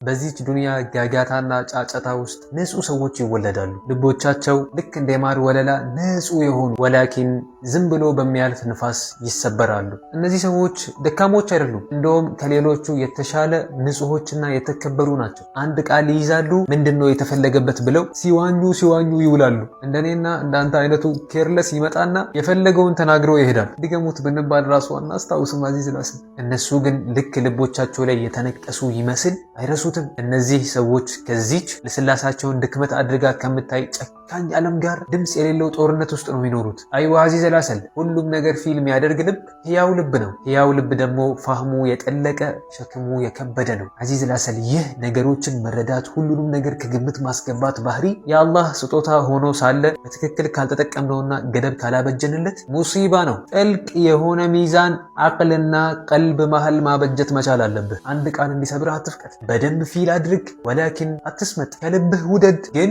በዚች ዱንያ ጋጋታና ጫጫታ ውስጥ ንጹህ ሰዎች ይወለዳሉ። ልቦቻቸው ልክ እንደ ማር ወለላ ንጹህ የሆኑ ወላኪን ዝም ብሎ በሚያልፍ ንፋስ ይሰበራሉ። እነዚህ ሰዎች ደካሞች አይደሉም፣ እንደውም ከሌሎቹ የተሻለ ንጹሆችና የተከበሩ ናቸው። አንድ ቃል ይይዛሉ፣ ምንድነው የተፈለገበት ብለው ሲዋኙ ይውላሉ። እንደኔና እንዳንተ አይነቱ ኬርለስ ይመጣና የፈለገውን ተናግረው ይሄዳል። ድገሙት ብንባል ራሱ አናስታውስም አዚዝ ላስን። እነሱ ግን ልክ ልቦቻቸው ላይ የተነቀሱ ይመስል አይረሱትም። እነዚህ ሰዎች ከዚች ልስላሳቸውን ድክመት አድርጋ ከምታይ ጨካኝ ዓለም ጋር ድምፅ የሌለው ጦርነት ውስጥ ነው የሚኖሩት። አይዋ አዚዝ ላሰል፣ ሁሉም ነገር ፊልም ያደርግ ልብ ሕያው ልብ ነው። ሕያው ልብ ደግሞ ፋህሙ የጠለቀ ሸክሙ የከበደ ነው። አዚዝ ላሰል፣ ይህ ነገሮችን መረዳት ሁሉንም ነገር ከግምት ማስገባት ባህሪ የአላህ ስጦታ ሆኖ ሳለ በትክክል ካልተጠቀምነውና ገደብ ካላበጀንለት ሙሲባ ነው። ጥልቅ የሆነ ሚዛን አቅልና ቀልብ መሃል ማበጀት መቻል አለብህ። አንድ ቃል እንዲሰብርህ አትፍቀድ። በደንብ ፊል አድርግ፣ ወላኪን አትስመጥ። ከልብህ ውደድ ግን